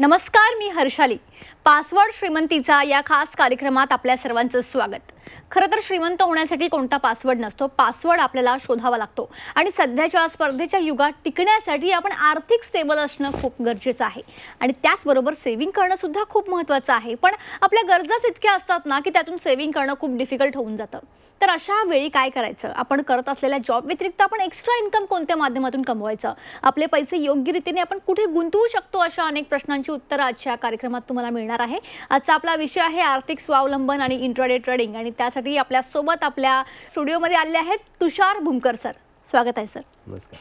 नमस्कार, मी हर्षाली. पासवर्ड श्रीमंतीचा या खास कार्यक्रमात आपल्या सर्वांचं स्वागत. खरं तर श्रीमंत होण्यासाठी कोणता पासवर्ड नसतो, पासवर्ड आपल्याला शोधावा लागतो. आणि सध्याच्या स्पर्धेच्या युगात टिकण्यासाठी आपण आर्थिक स्टेबल असणं खूप गरजेचं आहे. आणि त्याचबरोबर सेव्हिंग करणं सुद्धा खूप महत्त्वाचं आहे. पण आपल्या गरजाच इतक्या असतात ना की त्यातून सेव्हिंग करणं खूप डिफिकल्ट होऊन जातं. तर अशा वेळी काय करायचं? आपण करत असलेल्या जॉब व्यतिरिक्त आपण एक्स्ट्रा इन्कम कोणत्या माध्यमातून कमवायचं? आपले पैसे योग्य रीतीने आपण कुठे गुंतवू शकतो? अशा अनेक प्रश्नांची उत्तरं आजच्या कार्यक्रमात तुम्हाला मिळणार आहे. आजचा आपला विषय आहे आर्थिक स्वावलंबन आणि इंट्राडे ट्रेडिंग. आणि त्यासाठी आपल्या सोबत आपल्या स्टुडिओमध्ये आले आहेत तुषार भूमकर सर. स्वागत आहे सर. नमस्कार.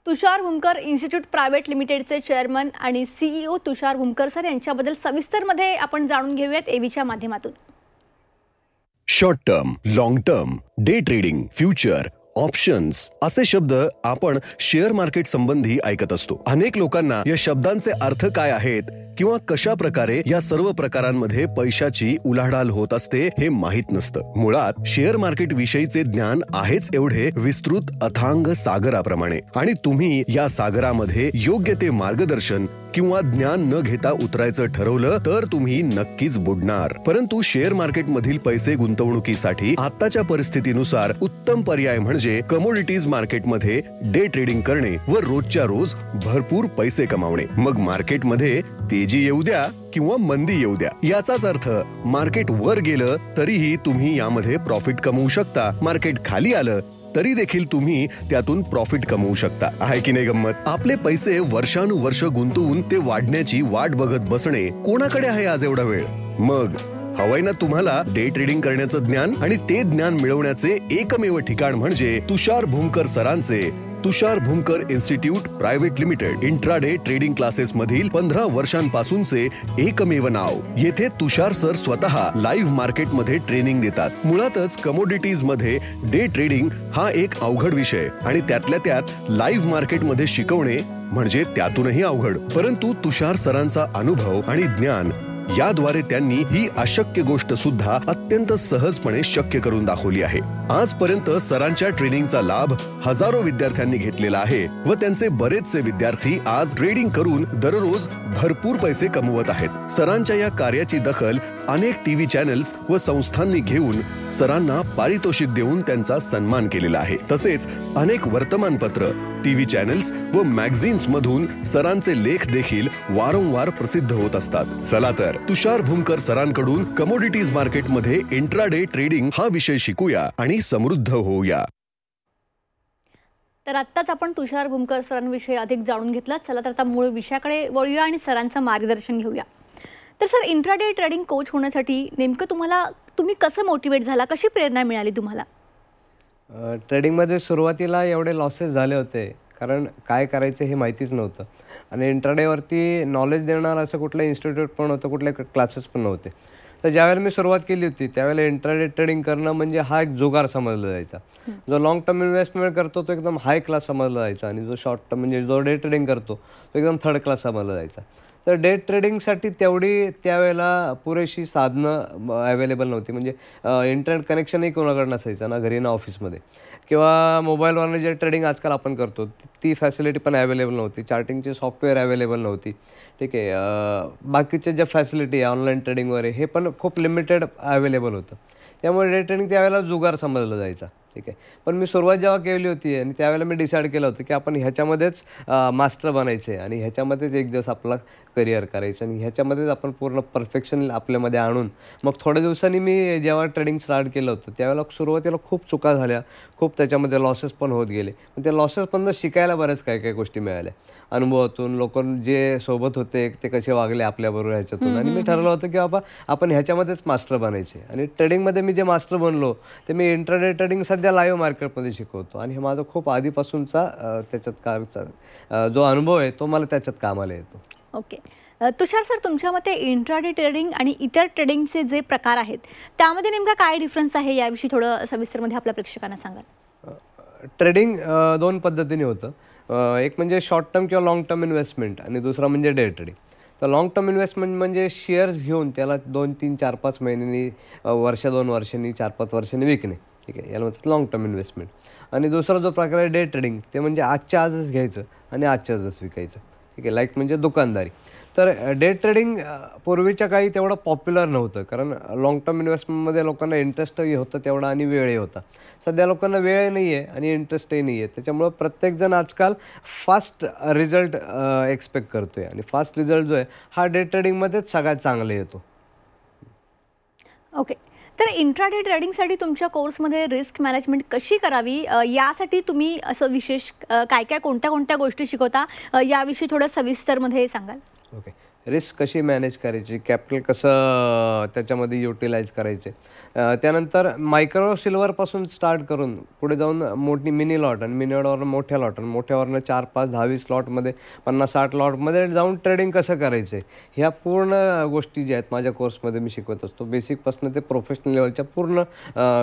तुषार भूमकर इन्स्टिट्यूट प्रायव्हेट लिमिटेडचे चेअरमन आणि CEO तुषार भूमकर सर यांच्याबद्दल सविस्तरमध्ये आपण जाणून घेऊयात एव्हीच्या माध्यमातून. Short term, long term, day trading, future, options असे शब्द आपण शेअर मार्केट संबंधी ऐकत असतो. अनेक लोकांना या शब्दांचे अर्थ काय आहेत किंवा कशा प्रकारे या सर्व प्रकारांमध्ये पैशाची उलाढाल होत असते हे माहीत नसतं. मुळात शेअर मार्केट विषयीचे ज्ञान आहेच एवढे विस्तृत अथांग सागराप्रमाणे, आणि तुम्ही या सागरामध्ये योग्य ते मार्गदर्शन किंवा ज्ञान न घेता उतरायचं ठरवलं तर तुम्ही नक्कीच बुडणार. परंतु शेअर मार्केट मधील पैसे गुंतवणुकीसाठी आताच्या परिस्थितीनुसार उत्तम पर्याय म्हणजे कमोडिटीज मार्केटमध्ये डे ट्रेडिंग करणे व रोजच्या रोज भरपूर पैसे कमावणे. मग मार्केटमध्ये तेजी येऊ द्या किंवा मंदी येऊ द्या, याचाच अर्थ मार्केट वर गेलं तरीही तुम्ही यामध्ये प्रॉफिट कमवू शकता. मार्केट खाली आलं तरी देखील तुम्ही त्यातून प्रॉफिट कमवू शकता. आहे की नाही गंमत? आपले पैसे वर्षानुवर्ष गुंतवून ते वाढण्याची वाट बघत बसणे कोणाकडे आहे आज एवढा वेळ? मग हवंय ना तुम्हाला डे ट्रेडिंग करण्याचं ज्ञान, आणि ते ज्ञान मिळवण्याचे एकमेव ठिकाण म्हणजे तुषार भूमकर सरांचे Tushar Bhumkar institute private limited intraday trading classes मधील 15 वर्षांपासूनचे एकमेव नाव. येथे तुषार सर स्वतः लाईव्ह मार्केटमध्ये ट्रेनिंग देतात. मुळातच कमोडिटीज मध्ये डे ट्रेडिंग हा एक अवघड विषय, आणि त्यातल्या त्यात लाईव्ह मार्केटमध्ये शिकवणे म्हणजे त्यातूनही अवघड. परंतु तुषार सरांचा अनुभव आणि ज्ञान याद्वारे त्यांनी ही अशक्य गोष्ट सुद्धा अत्यंत सहजपणे शक्य करून दाखवली आहे. आजपर्यंत सरांच्या ट्रेनिंगचा लाभ हजारो विद्यार्थ्यांनी घेतलेला आहे व त्यांचे बरेचसे विद्यार्थी आज ट्रेडिंग करून दररोज भरपूर पैसे कमवत आहेत. सरांच्या या कार्याची दखल अनेक टीव्ही चॅनल्स व संस्थांनी घेऊन सरांना पारितोषिक देऊन त्यांचा सन्मान केलेला आहे. तसेच अनेक वर्तमानपत्र, टीव्ही चॅनल्स व मॅगझिन्स मधून सरांचे लेख देखील वारंवार प्रसिद्ध होत असतात. चला तर तुषार भूमकर सरांकडून कमोडिटीज मार्केटमध्ये इंट्राडे ट्रेडिंग हा विषय शिकूया आणि समृद्ध होऊया. तर आत्ताच आपण तुषार भूमकर सरांविषयी अधिक जाणून घेतलं. चला तर आता मूळ विषयाकडे वळूया आणि सरांचं मार्गदर्शन घेऊया. तर सर, इंट्राडे ट्रेडिंग कोच होण्यासाठी नेमकं तुम्ही कसं मोटिवेट झाला, कशी प्रेरणा मिळाली तुम्हाला? ट्रेडिंगमध्ये सुरुवातीला एवढे लॉसेस झाले होते कारण काय करायचं हे माहितीच नव्हतं, आणि इंट्राडेवरती नॉलेज देणार असं कुठलं इन्स्टिट्यूट पण नव्हतं, कुठले क्लासेस पण नव्हते. तर ज्यावेळेला मी सुरुवात केली होती त्यावेळेला इंट्राडे ट्रेडिंग करणं म्हणजे हा एक जुगार समजला जायचा. जो लॉंग टर्म इन्व्हेस्टमेंट करतो तो एकदम हाय क्लास समजला जायचा, आणि जो शॉर्ट टर्म म्हणजे जो डे ट्रेडिंग करतो तो एकदम थर्ड क्लास समजला जायचा. तर डे ट्रेडिंगसाठी तेवढी त्यावेळेला पुरेशी साधनं अवेलेबल नव्हती. म्हणजे इंटरनेट कनेक्शनही कोणाकडे नसायचं, ना घरी ना ऑफिसमध्ये, किंवा मोबाईलवरनं जे ट्रेडिंग आजकाल आपण करतो ती फॅसिलिटी पण अवेलेबल नव्हती. चार्टिंगची सॉफ्टवेअर अवेलेबल नव्हती. ठीक आहे, बाकीच्या ज्या फॅसिलिटी आहे ऑनलाईन ट्रेडिंग वगैरे हे पण खूप लिमिटेड अवेलेबल होतं. त्यामुळे डे ट्रेडिंग त्यावेळेला जुगार समजलं जायचा. ठीक आहे, पण मी सुरुवात जेव्हा केली होती आणि त्यावेळेला मी डिसाईड केलं होतं की आपण ह्याच्यामध्येच मास्टर बनायचं आहे, आणि ह्याच्यामध्येच एक दिवस आपला करिअर करायचं, आणि ह्याच्यामध्येच आपण पूर्ण परफेक्शन आपल्यामध्ये आणून मग थोड्या दिवसांनी मी जेव्हा ट्रेडिंग स्टार्ट केलं होतं त्यावेळेला सुरुवातीला खूप चुका झाल्या, खूप त्याच्यामध्ये लॉसेस पण होत गेले. पण त्या लॉसेसमधून शिकायला बऱ्याच काही गोष्टी मिळाल्या अनुभवातून. लोक जे सोबत होते ते कसे वागले आपल्याबरोबर ह्याच्यातून, आणि मी ठरवलं होतं की बाबा आपण ह्याच्यामध्येच मास्टर बनायचे. आणि ट्रेडिंगमध्ये मी जे मास्टर बनलो ते मी इंट्राडे ट्रेडिंग सध्या लाईव्ह मार्केटमध्ये शिकवतो, आणि हे माझा खूप आधीपासूनचा त्याच्यात कामचा जो अनुभव आहे तो मला त्याच्यात कामाला येतो. ओके. तुषार सर, तुमच्या मते इंट्राडे ट्रेडिंग आणि इतर ट्रेडिंगचे जे प्रकार आहेत त्यामध्ये नेमका काय डिफरन्स आहे याविषयी थोडं सविस्तरमध्ये आपल्या प्रेक्षकांना सांगाल? ट्रेडिंग दोन पद्धतीने होतं. एक म्हणजे शॉर्ट टर्म किंवा लॉंग टर्म इन्व्हेस्टमेंट, आणि दुसरा म्हणजे डे ट्रेडिंग. तर लॉंग टर्म इन्व्हेस्टमेंट म्हणजे शेअर्स घेऊन त्याला 2, 3, 4, 5 महिन्यांनी, 2 वर्षांनी, 4-5 वर्षांनी विकणे. ठीक आहे, याला म्हणतात लॉंग टर्म इन्व्हेस्टमेंट. आणि दुसरा जो प्रकार आहे डे ट्रेडिंग, ते म्हणजे आजच्या आजच घ्यायचं आणि आजच्या आजच विकायचं. ठीक आहे, लाईक म्हणजे दुकानदारी. तर डे ट्रेडिंग पूर्वीच्या काळी तेवढं पॉप्युलर नव्हतं, कारण लाँग टर्म इन्व्हेस्टमेंटमध्ये लोकांना इंटरेस्टही होतं तेवढा आणि वेळही होता. सध्या लोकांना वेळही नाही आहे आणि इंटरेस्टही नाही आहे. त्याच्यामुळं प्रत्येकजण आजकाल फास्ट रिझल्ट एक्सपेक्ट करतो आहे आणि फास्ट रिझल्ट जो आहे हा डे ट्रेडिंगमध्येच सगळ्यात चांगला येतो. ओके. तर इंट्राडे ट्रेडिंगसाठी तुमच्या कोर्समध्ये रिस्क मॅनेजमेंट कशी करावी यासाठी तुम्ही असं विशेष काय काय कोणत्या कोणत्या गोष्टी शिकवता याविषयी थोडं सविस्तरमध्ये सांगाल? ओके. रिस्क कशी मॅनेज करायची, कॅपिटल कसं त्याच्यामध्ये युटिलाइज करायचे, त्यानंतर मायक्रो सिल्वरपासून स्टार्ट करून पुढे जाऊन मोठी मिनी लॉट आणि मिनी लॉटवरून मोठ्या लॉट आणि मोठ्यावरनं 4, 5, 10, 20 लॉटमध्ये 50, 60 लॉटमध्ये जाऊन ट्रेडिंग कसं करायचं आहे, ह्या पूर्ण गोष्टी ज्या आहेत माझ्या कोर्समध्ये मी शिकवत असतो. बेसिकपासून ते प्रोफेशनल लेवलच्या पूर्ण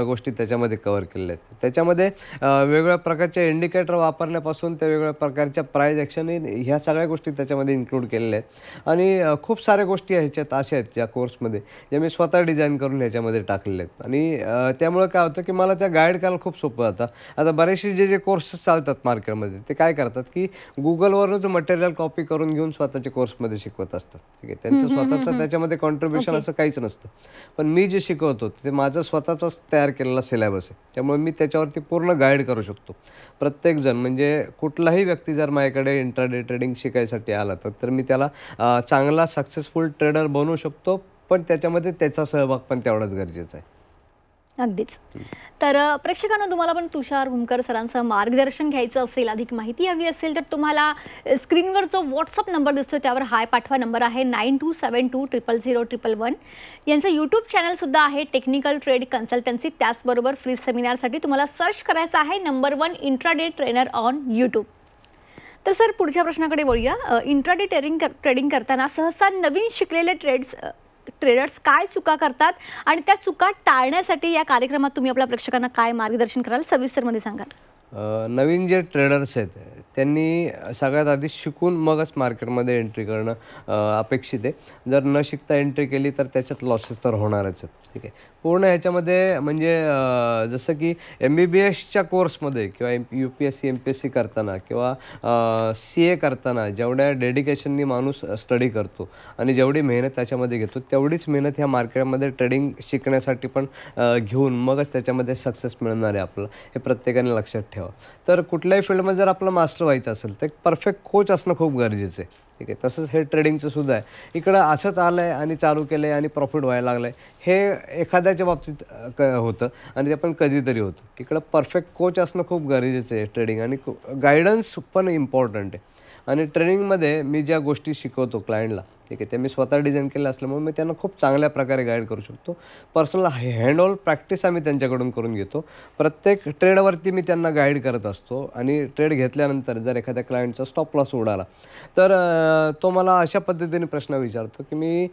गोष्टी त्याच्यामध्ये कव्हर केलेल्या आहेत. त्याच्यामध्ये वेगवेगळ्या प्रकारचे इंडिकेटर वापरण्यापासून ते वेगवेगळ्या प्रकारच्या प्राईज ॲक्शन ह्या सगळ्या गोष्टी त्याच्यामध्ये इन्क्लूड केलेल्या आहेत. आणि खूप साऱ्या गोष्टी ह्याच्यात अशा आहेत ज्या कोर्समध्ये ज्या मी स्वतः डिझाईन करून ह्याच्यामध्ये टाकलेले आहेत. आणि त्यामुळं काय होतं की मला त्या गाईड करायला खूप सोपं जातं. आता बरेचसे जे कोर्सेस चालतात मार्केटमध्ये ते काय करतात की गुगलवरूनच मटेरियल कॉपी करून घेऊन स्वतःचे कोर्समध्ये शिकवत असतात. ठीक आहे, त्यांचं स्वतःचं त्याच्यामध्ये कॉन्ट्रीब्युशन असं काहीच नसतं. पण मी जे शिकवतो ते माझं स्वतःचाच तयार केलेला सिलेबस आहे. त्यामुळे मी त्याच्यावरती पूर्ण गाईड करू शकतो. प्रत्येकजण म्हणजे कुठलाही व्यक्ती जर माझ्याकडे इंट्राडे ट्रेडिंग शिकायसाठी आला तर मी त्याला चांगला सक्सेसफुल ट्रेडर बनवू शकतो. पण त्याच्यामध्ये त्याचा सहभाग पण तेवढाच गरजेचा आहे. अगदीच. तर प्रेक्षकांना तुम्हाला पण तुषार हुमकर सरांचं मार्गदर्शन घ्यायचं असेल, अधिक माहिती हवी असेल तर तुम्हाला स्क्रीनवर जो व्हॉट्सअप नंबर दिसतो त्यावर हाय पाठवा. नंबर आहे 9272000111. यांचं यूट्यूब चॅनलसुद्धा आहे टेक्निकल ट्रेड कन्सल्टन्सी. त्याचबरोबर फ्री सेमिनारसाठी तुम्हाला सर्च करायचं आहे number 1 intraday trainer on YouTube. तर सर पुढच्या प्रश्नाकडे वळूया. इंट्राडे ट्रेडिंग करताना सहसा नवीन शिकलेले ट्रेडर्स काय चुका करतात आणि त्या चुका टाळण्यासाठी या कार्यक्रमात तुम्ही आपल्या प्रेक्षकांना काय मार्गदर्शन कराल, सविस्तरमध्ये सांगाल? नवीन जे ट्रेडर्स आहेत त्यांनी सगळ्यात आधी शिकून मगच मार्केटमध्ये एंट्री करणं अपेक्षित आहे. जर न शिकता एंट्री केली तर त्याच्यात लॉसेस तर होणारच आहेत. ठीक आहे, पूर्ण ह्याच्यामध्ये म्हणजे जसं की MBBSच्या कोर्समध्ये किंवा UPSC MPSC करताना किंवा CA करताना जेवढ्या डेडिकेशननी माणूस स्टडी करतो आणि जेवढी मेहनत त्याच्यामध्ये घेतो तेवढीच मेहनत ह्या मार्केटमध्ये ट्रेडिंग शिकण्यासाठी पण घेऊन मगच त्याच्यामध्ये सक्सेस मिळणार आहे आपलं. हे प्रत्येकाने लक्षात ठेवा. तर कुठल्याही फील्डमध्ये जर आपलं मास्टर व्हायचं असेल तर एक परफेक्ट कोच असणं खूप गरजेचं आहे. ठीक आहे, तसंच हे ट्रेडिंगचं सुद्धा आहे. इकडं असंच आलं आहे आणि चालू केलं आहे आणि प्रॉफिट व्हायला लागलं आहे हे एखाद्याच्या बाबतीत होतं आणि ते पण कधीतरी होतं. इकडं परफेक्ट कोच असणं खूप गरजेचं आहे ट्रेडिंग आणि गायडन्स पण इम्पॉर्टंट आहे. आणि ट्रेनिंगमध्ये मी ज्या गोष्टी शिकवतो क्लायंटला, ठीक आहे, ते मी स्वतः डिझाईन केलं असल्यामुळे मी त्यांना खूप चांगल्या प्रकारे गाईड करू शकतो. पर्सनल हँडओव्हर प्रॅक्टिस आम्ही त्यांच्याकडून करून घेतो. प्रत्येक ट्रेडवरती मी त्यांना गाईड करत असतो आणि ट्रेड घेतल्यानंतर जर एखाद्या क्लायंटचा स्टॉप लॉस उडाला तर तो मला अशा पद्धतीने प्रश्न विचारतो की मी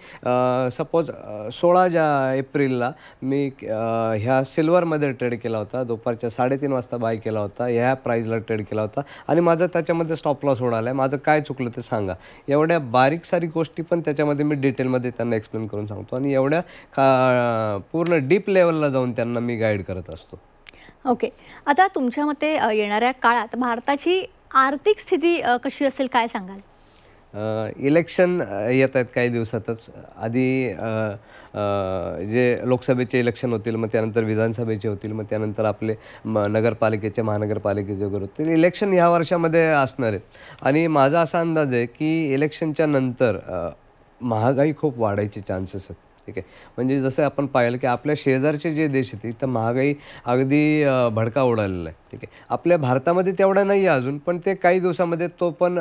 सपोज 16 एप्रिलला मी ह्या सिल्वरमध्ये ट्रेड केला होता, दुपारच्या 3:30 वाजता बाय केला होता, ह्या प्राईजला ट्रेड केला होता आणि माझं त्याच्यामध्ये स्टॉप लॉस उडाला आहे, माझं काय चुकलं ते सांगा. एवढ्या बारीक सारीक गोष्टी पण त्याच्यामध्ये मी डिटेलमध्ये त्यांना एक्सप्लेन करून सांगतो आणि एवढ्या पूर्ण डीप लेवलला जाऊन त्यांना मी गाईड करत असतो. ओके. आता तुमच्या मते येणाऱ्या काळात भारताची आर्थिक स्थिती कशी असेल काय सांगाल? इलेक्शन येत आहेत काही दिवसातच. आधी जे लोकसभेचे इलेक्शन होतील, मग त्यानंतर विधानसभेचे होतील, मग त्यानंतर आपले नगरपालिकेचे महानगरपालिकेचे वगैरे होतील. इलेक्शन ह्या वर्षामध्ये असणार आहे आणि माझा असा अंदाज आहे की इलेक्शनच्या नंतर महागाई खूप वाढायचे चान्सेस आहेत. ठीक आहे, म्हणजे जसं आपण पाहिलं की आपल्या शेजारचे जे देश आहेत तिथं महागाई अगदी भडका उडालेला आहे. ठीक आहे, आपल्या भारतामध्ये तेवढा नाही आहे अजून, पण ते काही दिवसामध्ये तो पण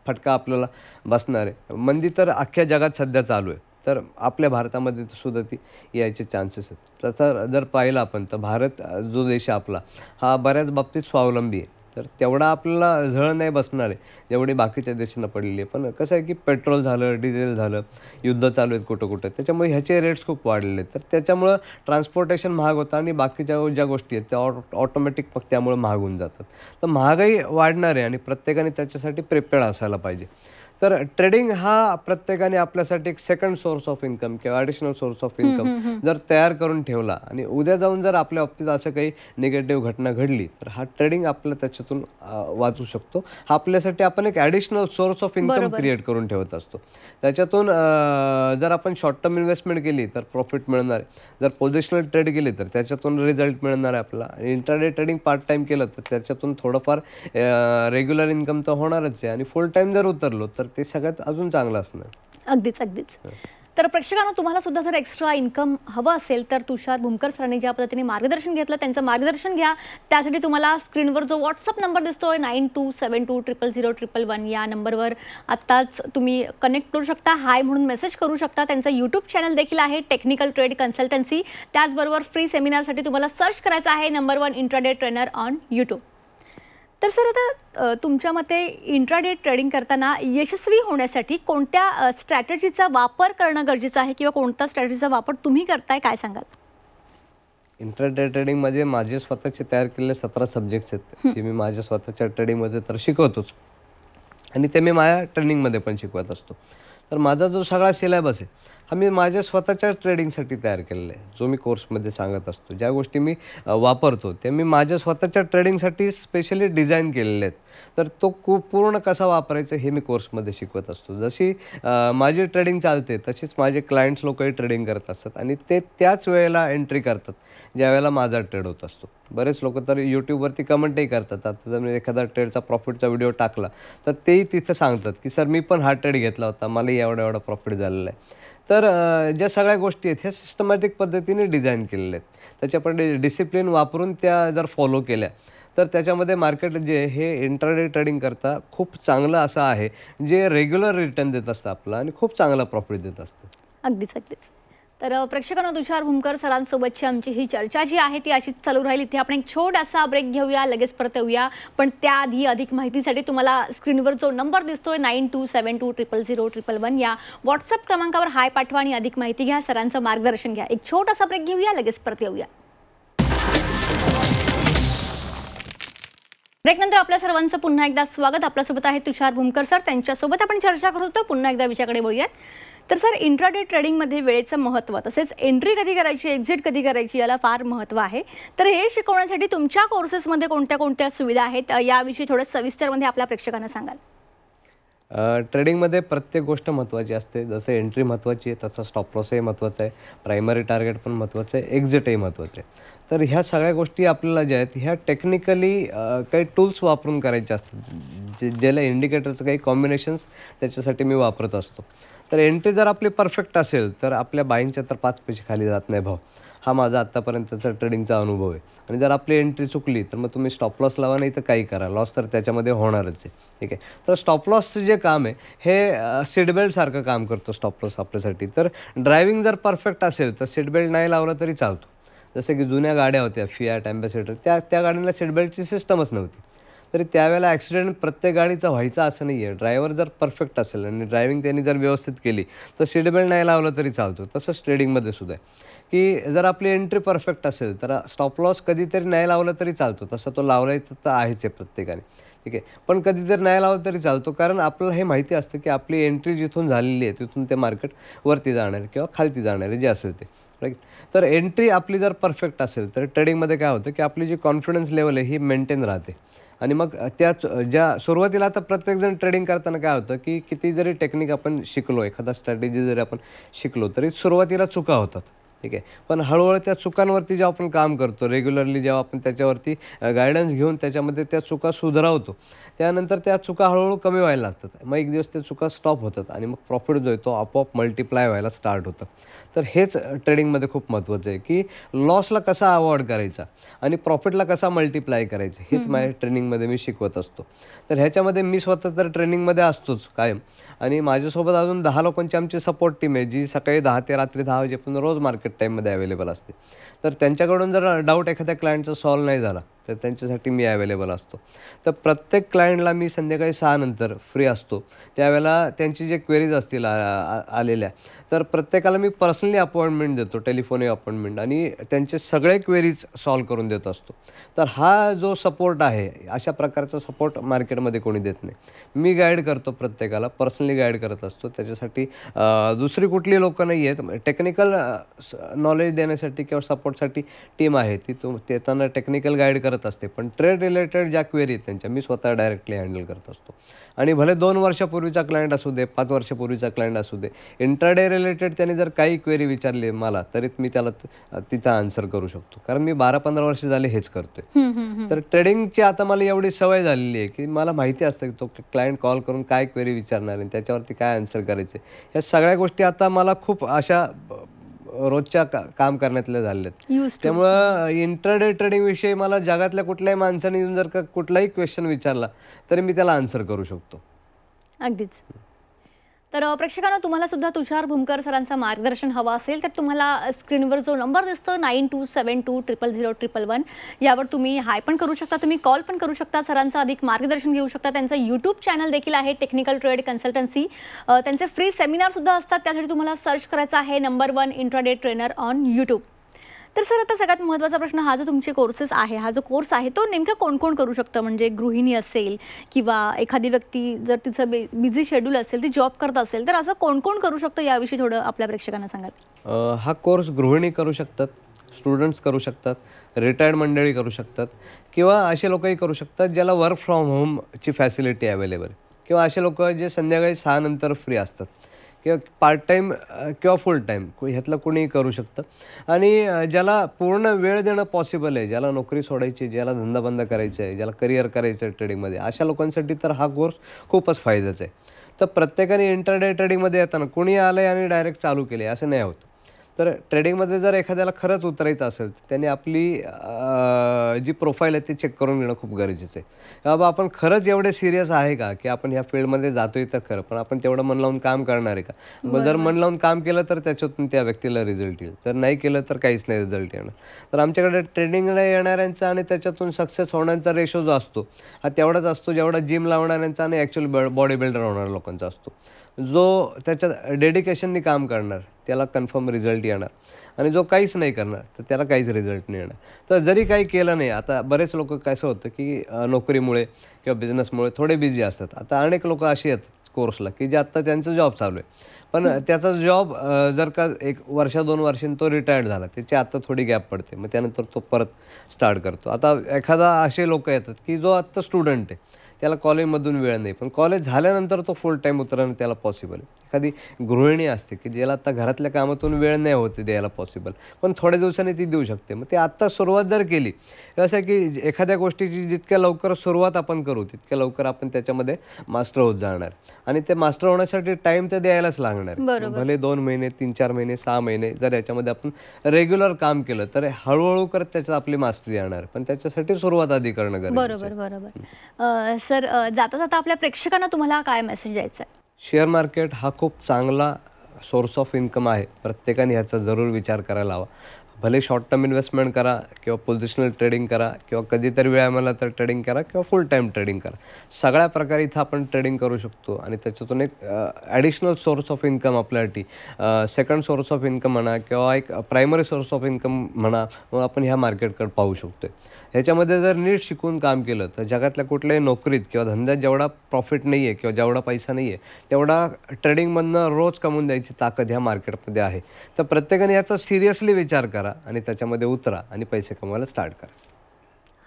फटका आपल्याला बसणार आहे. मंदी तर अख्ख्या जगात सध्या चालू आहे, तर आपल्या भारतामध्ये सुद्धा ती यायचे चान्सेस आहेत. तसं जर पाहिलं आपण तर भारत जो देश आहे आपला हा बऱ्याच बाबतीत स्वावलंबी आहे. तर तेवढा आपल्याला झळ नाही बसणार आहे जेवढी बाकीच्या देशांना पडलेली आहे. पण कसं आहे की पेट्रोल झालं, डिझेल झालं, युद्ध चालू आहेत कुठं कुठं, त्याच्यामुळे ह्याचे रेट्स खूप वाढलेले आहेत. तर त्याच्यामुळं ट्रान्सपोर्टेशन महाग होतं आणि बाकीच्या ज्या गोष्टी आहेत त्या ऑटोमॅटिक मग त्यामुळे महाग होऊन जातात. तर महागाई वाढणार आहे आणि प्रत्येकाने त्याच्यासाठी प्रिपेअर्ड असायला पाहिजे. तर ट्रेडिंग हा प्रत्येकाने आपल्यासाठी एक सेकंड सोर्स ऑफ इन्कम किंवा ॲडिशनल सोर्स ऑफ इन्कम जर तयार करून ठेवला आणि उद्या जाऊन जर आपल्या बाबतीत असं काही निगेटिव्ह घटना घडली तर हा ट्रेडिंग आपल्याला त्याच्यातून वाचू शकतो. हा आपल्यासाठी आपण एक additional source of income create करून ठेवत असतो. त्याच्यातून जर आपण शॉर्ट टर्म इन्व्हेस्टमेंट केली तर प्रॉफिट मिळणार आहे, जर पोझिशनल ट्रेड केली तर त्याच्यातून रिझल्ट मिळणार आहे आपल्याला, आणि इंट्राडे ट्रेडिंग पार्ट टाइम केलं तर त्याच्यातून थोडंफार रेग्युलर इन्कम तर होणारच आहे, आणि फुल टाइम जर उतरलो तर ते सगळ्यात अजून चांगलं असणार. अगदीच अगदीच. तर प्रेक्षकांना तुम्हाला सुद्धा जर एक्स्ट्रा इन्कम हवं असेल तर तुषार भूमकर सरांनी ज्या पद्धतीने मार्गदर्शन घेतलं त्यांचं मार्गदर्शन घ्या. त्यासाठी तुम्हाला स्क्रीनवर जो व्हॉट्सअप नंबर दिसतोय 9272000111 या नंबरवर आत्ताच तुम्ही कनेक्ट करू शकता, हाय म्हणून मेसेज करू शकता. त्यांचं यूट्यूब चॅनल देखील आहे टेक्निकल ट्रेड कन्सल्टन्सी. त्याचबरोबर फ्री सेमिनारसाठी तुम्हाला सर्च करायचं आहे number 1 intraday trainer on YouTube. तर सर आता तुमच्या मते इंट्राडे ट्रेडिंग करताना यशस्वी होण्यासाठी कोणत्या स्ट्रॅटेजीचा वापर करणं गरजेचं आहे किंवा कोणत्या स्ट्रॅटेजीचा वापर तुम्ही करताय, काय सांगाल? इंट्राडे ट्रेडिंगमध्ये माझे स्वतःचे तयार केलेले 17 सब्जेक्ट्स आहेत जे मी माझ्या स्वतःच्या ट्रेडिंगमध्ये तर शिकवतोच, आणि ते मी माझ्या ट्रेनिंगमध्ये पण शिकवत असतो. तर माझा जो सगळा सिलेबस आहे हा मी माझ्या स्वतःच्या ट्रेडिंगसाठी तयार केलेला आहे, जो मी कोर्समध्ये सांगत असतो. ज्या गोष्टी मी वापरतो ते मी माझ्या स्वतःच्या ट्रेडिंगसाठी स्पेशली डिझाईन केलेले आहेत. तर तो पूर्ण कसा वापरायचा हे मी कोर्समध्ये शिकवत असतो. जशी माझी ट्रेडिंग चालते तशीच माझे क्लायंट्स लोकही ट्रेडिंग करत असतात, आणि ते त्याच वेळेला एंट्री करतात ज्यावेळेला माझा ट्रेड होत असतो. बरेच लोक तर यूट्यूबवरती कमेंटही करतात. आता जर मी एखादा ट्रेडचा प्रॉफिटचा व्हिडिओ टाकला तर तेही तिथं सांगतात की सर मी पण हा ट्रेड घेतला होता, मला एवढा प्रॉफिट झालेला आहे. तर ज्या सगळ्या गोष्टी आहेत ह्या सिस्टमॅटिक पद्धतीने डिझाईन केलेल्या आहेत. त्याच्याकडे डिसिप्लिन वापरून त्या जर फॉलो केल्या तर त्याच्यामध्ये मार्केट जे हे इंट्राडे ट्रेडिंग करता खूप चांगलं असं आहे, जे रेग्युलर रिटर्न देत असतं आपलं आणि खूप चांगला प्रॉफिट देत असतं. अगदीच अगदीच. तर प्रेक्षकांना तुषार भूमकर सरांसोबतची आमची ही चर्चा जी आहे ती अशीच चालू राहील. इथे आपण एक छोटासा ब्रेक घेऊया, लगेच परत येऊया. पण त्याआधी अधिक माहितीसाठी तुम्हाला स्क्रीनवर जो नंबर दिसतोय 9272000111 या व्हॉट्सअप क्रमांकावर हाय पाठवा आणि अधिक माहिती घ्या, सरांचं मार्गदर्शन घ्या. एक छोटासा ब्रेक घेऊया, लगेच परत येऊया. ब्रेकनंतर आपल्या सर्वांचं पुन्हा एकदा स्वागत. आपल्यासोबत आहे तुषार भूमकर सर, त्यांच्यासोबत आपण चर्चा करत होतो. पुन्हा एकदा विषयाकडे वळूयात. तर सर, इंट्राडे ट्रेडिंगमध्ये वेळेचं महत्त्व तसेच एंट्री कधी करायची, एक्झिट कधी करायची याला फार महत्त्व आहे. तर हे शिकवण्यासाठी तुमच्या कोर्सेसमध्ये कोणत्या कोणत्या सुविधा आहेत याविषयी थोडं सविस्तरमध्ये आपल्या प्रेक्षकांना सांगाल? ट्रेडिंगमध्ये प्रत्येक गोष्ट महत्त्वाची असते. जसं एंट्री महत्त्वाची आहे तसं स्टॉप लॉसही महत्त्वाचं आहे, प्रायमरी टार्गेट पण महत्त्वाचं आहे, एक्झिटही महत्त्वाचं आहे. तर ह्या सगळ्या गोष्टी आपल्याला ज्या आहेत ह्या टेक्निकली काही टूल्स वापरून करायच्या असतात, ज्याला इंडिकेटरचं काही कॉम्बिनेशन्स त्याच्यासाठी मी वापरत असतो. तर एंट्री जर आपली परफेक्ट असेल तर आपल्या बाईंगच्या तर 5 पैसे खाली जात नाही भाव. हा माझा आत्तापर्यंतचा ट्रेडिंगचा अनुभव आहे. आणि जर आपली एंट्री चुकली तर मग तुम्ही स्टॉप लॉस लावा, नाही तर काही करा, लॉस तर त्याच्यामध्ये होणारच आहे. ठीक आहे. तर स्टॉप लॉसचं जे काम आहे हे सीट बेल्टसारखं काम करतो स्टॉप लॉस आपल्यासाठी. तर ड्रायव्हिंग जर परफेक्ट असेल तर सीट बेल्ट नाही लावला तरी चालतो. जसं की जुन्या गाड्या होत्या फियाट, ॲम्बॅसेडर, त्या गाड्यांना सीट बेल्टची सिस्टमच नव्हती. तरी त्यावेळेला ॲक्सिडेंट प्रत्येक गाडीचा व्हायचा असं नाही आहे. ड्रायव्हर जर परफेक्ट असेल आणि ड्रायव्हिंग त्यांनी जर व्यवस्थित केली तर सीट बेल्ट नाही लावलं तरी चालतो. तसंच ट्रेडिंगमध्ये सुद्धा आहे की जर आपली एंट्री परफेक्ट असेल तर स्टॉप लॉस कधीतरी नाही लावला तरी चालतो. तसं तो लावलायचं तर आहेच आहे प्रत्येकाने. ठीक आहे. पण कधीतरी नाही लावलं तरी चालतो, कारण आपल्याला हे माहिती असतं की आपली एंट्री जिथून झालेली आहे तिथून ते मार्केट वरती जाणार आहे किंवा खालती जाणार आहे, जे असेल ते. राईट. तर एंट्री आपली जर परफेक्ट असेल तर ट्रेडिंगमध्ये काय होतं की आपली जी कॉन्फिडन्स लेवल आहे ही मेंटेन राहते. आणि मग त्याच ज्या सुरुवातीला आता प्रत्येकजण ट्रेडिंग करताना काय होतं की किती जरी टेक्निक आपण शिकलो, एखादा स्ट्रॅटेजी जरी आपण शिकलो तरी सुरुवातीला चुका होतात. ठीक आहे. पण हळूहळू त्या चुकांवरती जेव्हा आपण काम करतो, रेग्युलरली जेव्हा आपण त्याच्यावरती गायडन्स घेऊन त्याच्यामध्ये त्या चुका सुधारवतो, त्यानंतर त्या चुका हळूहळू कमी व्हायला लागतात. मग एक दिवस त्या चुका स्टॉप होतात आणि मग प्रॉफिट जो आहे तो आपोआप मल्टिप्लाय व्हायला स्टार्ट होतं. तर हेच ट्रेडिंगमध्ये खूप महत्त्वाचं आहे की लॉसला कसा अवॉइड करायचा आणि प्रॉफिटला कसा मल्टिप्लाय करायचा, हेच माझ्या ट्रेनिंगमध्ये मी शिकवत असतो. तर ह्याच्यामध्ये मी स्वतः तर ट्रेनिंगमध्ये असतोच कायम, आणि माझ्यासोबत अजून 10 लोकांची आमची सपोर्ट टीम आहे जी सकाळी 10 ते रात्री 10 वाजेपर्यंत रोज मार्केट टाईममध्ये अवेलेबल असते. तर त्यांच्याकडून जर डाऊट एखाद्या क्लायंटचा सॉल्व्ह नाही झाला तर त्यांच्यासाठी मी अवेलेबल असतो. तर प्रत्येक क्लायंटला मी संध्याकाळी 6 नंतर फ्री असतो. त्यावेळेला त्यांची जे क्वेरीज असतील आलेल्या, तर प्रत्येकाला मी पर्सनली अपॉइंटमेंट देतो, टेलिफोनिक अपॉइंटमेंट, आणि त्यांचे सगळे क्वेरीज सॉल्व्ह करून देत असतो. तर हा जो सपोर्ट आहे, अशा प्रकारचा सपोर्ट मार्केटमध्ये कोणी देत नाही. मी गाईड करतो, प्रत्येकाला पर्सनली गाईड करत असतो. त्याच्यासाठी दुसरी कुठली लोकं नाही आहेत. टेक्निकल नॉलेज देण्यासाठी किंवा सपोर्टसाठी टीम आहे, ती त्यांना टेक्निकल गाईड करत असते. पण ट्रेड रिलेटेड ज्या क्वेरी आहेत त्यांच्या, मी स्वतः डायरेक्टली हँडल करत असतो. आणि भले 2 वर्षापूर्वीचा क्लायंट असू दे, 5 वर्षापूर्वीचा क्लायंट असू दे, इंट्राडे रिलेटेड त्यांनी जर काही क्वेरी विचारली मला, तरी मी त्याला तिथं आन्सर करू शकतो. कारण मी 12-15 वर्ष झाले हेच करतोय. तर ट्रेडिंगची आता मला एवढी सवय झालेली आहे की मला माहिती असतं की तो क्लायंट कॉल करून काय क्वेरी विचारणार आहे, त्याच्यावरती काय आन्सर करायचे. या सगळ्या गोष्टी आता मला खूप अशा रोजच्या काम करण्यातल्या झालेल्या आहेत. त्यामुळं इंट्राडे ट्रेडिंग विषयी मला जगातल्या कुठल्याही माणसाने येऊन जर का कुठलाही क्वेश्चन विचारला तरी मी त्याला आन्सर करू शकतो. अगदीच. तर प्रेक्षकांनो, तुम्हाला सुद्धा तुषार भुमकर सरांचं मार्गदर्शन हवं असेल तर तुम्हाला स्क्रीनवर जो नंबर दिसतो 9272000011 यावर तुम्ही हाय पण करू शकता, तुम्ही कॉल पण करू शकता, सरांचं अधिक मार्गदर्शन घेऊ शकता. त्यांचं यूट्यूब चॅनल देखील आहे, टेक्निकल ट्रेड कन्सल्टन्सी. त्यांचे फ्री सेमिनार सुद्धा असतात. त्यासाठी तुम्हाला सर्च करायचं आहे number 1 intraday trainer on YouTube. तर सर, आता सगळ्यात महत्त्वाचा प्रश्न, हा जो तुमचे कोर्सेस आहे, हा जो कोर्स आहे तो नेमकं कोण कोण करू शकतं? म्हणजे गृहिणी असेल किंवा एखादी व्यक्ती जर तिचं बिझी शेड्यूल असेल, ती जॉब करत असेल, तर असं कोण कोण करू शकतं याविषयी थोडं आपल्या प्रेक्षकांना सांगाल? हा कोर्स गृहिणी करू शकतात, स्टुडंट्स करू शकतात, रिटायर्ड मंडळी करू शकतात, किंवा असे लोकही करू शकतात ज्याला वर्क फ्रॉम होमची फॅसिलिटी अवेलेबल आहे, किंवा असे लोक जे संध्याकाळी 6 नंतर फ्री असतात, किंवा पार्ट टाईम किंवा फुल टाईम ह्यातलं कोणीही करू शकतं. आणि ज्याला पूर्ण वेळ देणं पॉसिबल आहे, ज्याला नोकरी सोडायची, ज्याला धंदा बंद करायचा आहे, ज्याला करिअर करायचं आहे ट्रेडिंगमध्ये, अशा लोकांसाठी तर हा कोर्स खूपच फायद्याचा आहे. तर प्रत्येकाने इंट्राडे ट्रेडिंगमध्ये येताना कोणी आलं आहे आणि डायरेक्ट चालू केले असं नाही होत. तर ट्रेडिंगमध्ये जर एखाद्याला खरंच उतरायचं असेल तर त्याने आपली जी प्रोफाईल आहे ती चेक करून घेणं खूप गरजेचं आहे. बाबा आपण खरंच एवढे सिरियस आहे का की आपण ह्या फील्डमध्ये जातोय तर खरं, पण आपण तेवढं मन लावून काम करणार आहे का? मग जर मन लावून काम केलं तर त्याच्यातून त्या व्यक्तीला रिझल्ट येईल, जर नाही केलं तर काहीच नाही रिझल्ट येणार. तर आमच्याकडे ट्रेडिंगला येणाऱ्यांचा आणि त्याच्यातून सक्सेस होण्याचा रेशो जो असतो हा तेवढाच असतो जेवढा जिम लावणाऱ्यांचा आणि ॲक्च्युअल बॉडी बिल्डर होणाऱ्या लोकांचा असतो. जो त्याच्या डेडिकेशननी काम करणार त्याला कन्फर्म रिझल्ट येणार, आणि जो काहीच नाही करणार तर त्याला काहीच रिझल्ट नाही येणार. तर जरी काही केलं नाही, आता बरेच लोक कसं होतं की नोकरीमुळे किंवा बिझनेसमुळे थोडे बिझी असतात. आता अनेक लोक अशी आहेत कोर्सला की जे आत्ता त्यांचं जॉब चालू आहे, पण त्याचा जॉब जर का 1 वर्ष 2 वर्षांनी तो रिटायर्ड झाला, त्याची आत्ता थोडी गॅप पडते, मग त्यानंतर तो परत स्टार्ट करतो. आता एखादा असे लोक येतात की जो आत्ता स्टुडंट आहे, त्याला कॉलेजमधून वेळ नाही, पण कॉलेज झाल्यानंतर तो फुल टाईम उतरणं त्याला पॉसिबल आहे. एखादी गृहिणी असते की ज्याला आता घरातल्या कामातून वेळ नाही होते द्यायला पॉसिबल, पण थोड्या दिवसांनी ती देऊ शकते. मग ती आत्ता सुरुवात जर केली, असं की एखाद्या गोष्टीची जितक्या लवकर सुरुवात आपण करू तितक्या लवकर आपण त्याच्यामध्ये मास्टर होत जाणार, आणि ते मास्टर होण्यासाठी टाईम तर द्यायलाच लागणार. भले 2 महिने 3-4 महिने 6 महिने जर याच्यामध्ये आपण रेग्युलर काम केलं तर हळूहळू करत त्याच्यात आपली मास्टरी येणार, पण त्याच्यासाठी सुरुवात आधी करणं गरजेचं आहे. बरोबर. सर, जाता जाता आपल्या प्रेक्षकांना तुम्हाला काय मेसेज द्यायचा आहे? शेअर मार्केट हा खूप चांगला सोर्स ऑफ इन्कम आहे. प्रत्येकाने ह्याचा जरूर विचार करायला हवा. भले शॉर्ट टर्म इन्व्हेस्टमेंट करा किंवा पोझिशनल ट्रेडिंग करा किंवा कधीतरी वेळ मिळाला तर ट्रेडिंग करा किंवा फुल टाईम ट्रेडिंग करा. सगळ्या प्रकारे इथं आपण ट्रेडिंग करू शकतो, आणि त्याच्यातून एक ॲडिशनल सोर्स ऑफ इन्कम आपल्यासाठी, सेकंड सोर्स ऑफ इन्कम म्हणा किंवा एक प्रायमरी सोर्स ऑफ इन्कम म्हणा, मग आपण ह्या मार्केटकडे पाहू शकतो. ह्याच्यामध्ये जर नीट शिकून काम केलं तर जगातल्या कुठल्याही नोकरीत किंवा धंद्यात जेवढा प्रॉफिट नाही आहे किंवा जेवढा पैसा नाही आहे तेवढा ट्रेडिंगमधनं रोज कमवून द्यायची ताकद ह्या मार्केटमध्ये आहे. तर प्रत्येकाने याचा सिरियसली विचार करा आणि त्याच्यामध्ये उतरा आणि पैसे कमवायला स्टार्ट करा.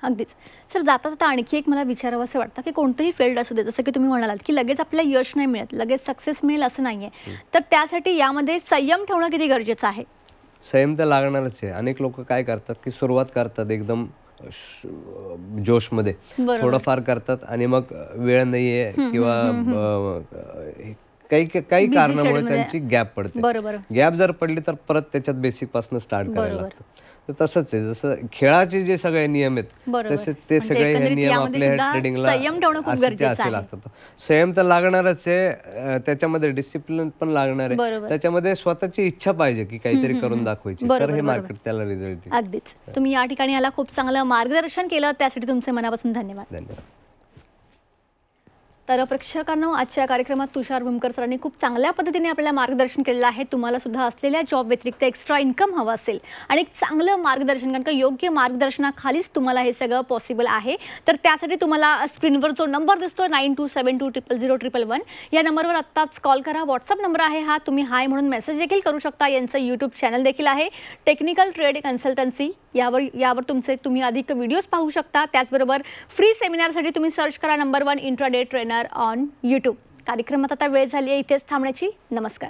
अगदीच. सर, जाता जाता आणखी एक मला विचारावं असं वाटतं की कोणतंही फील्ड असू दे, जसं की तुम्ही म्हणालात की लगेच आपल्याला यश नाही मिळत, लगेच सक्सेस मिळेल असं नाही आहे, तर त्यासाठी यामध्ये संयम ठेवणं किती गरजेचं आहे? संयम तर लागणारच आहे. अनेक लोक काय करतात की सुरुवात करतात एकदम जोशमध्ये, थोडंफार करतात आणि मग वेळ नाही आहे किंवा काही काही Busy कारणामुळे schedule मध्ये. त्यांची गॅप पडते. बरोबर. गॅप जर पडली तर परत त्याच्यात बेसिक पासून स्टार्ट करायला बरोबर. लागतं. तर तसंच आहे, जसं खेळाचे जे सगळे नियम आहेत बरोबर. तसे ते म्हणजे सगळे हे एकंदरीत नियम यामध्ये आपल्या सुद्धा ट्रेडिंगला संयम ठेवणं खूप गरजेचं आहे. लागतात. संयम तर लागणारच आहे, त्याच्यामध्ये डिसिप्लिन पण लागणार आहे, बरोबर. त्याच्यामध्ये स्वतःची इच्छा पाहिजे की काहीतरी करून दाखवायची, तर बरोबर, हे बरोबर. मार्केट त्याला रिझल्ट देईल. अगदीच. तुम्ही या ठिकाणी याला खूप चांगलं मार्गदर्शन केलं, त्यासाठी तुमचे मनापासून धन्यवाद. धन्यवाद. तर प्रेक्षकांनो, आजच्या कार्यक्रमात तुषार भूमकर सरांनी खूप चांगल्या पद्धतीने आपल्याला मार्गदर्शन केलेलं आहे. तुम्हाला सुद्धा असलेल्या जॉब व्यतिरिक्त एक्स्ट्रा इन्कम हवं असेल आणि एक चांगलं मार्गदर्शन, कारण का योग्य मार्गदर्शनाखालीच तुम्हाला हे सगळं पॉसिबल आहे. तर त्यासाठी तुम्हाला स्क्रीनवर जो नंबर दिसतो 9272000111 या नंबरवर आत्ताच कॉल करा. व्हॉट्सअप नंबर आहे हा, तुम्ही हाय म्हणून मेसेज देखील करू शकता. यांचं यूट्यूब चॅनल देखील आहे, टेक्निकल ट्रेड कन्सल्टन्सी. यावर तुम्ही अधिक व्हिडिओज पाहू शकता. त्याचबरोबर फ्री सेमिनारसाठी तुम्ही सर्च करा number 1 intraday trainer on YouTube. कार्यक्रमात आता वेळ झाली आहे इथेच थांबण्याची. नमस्कार.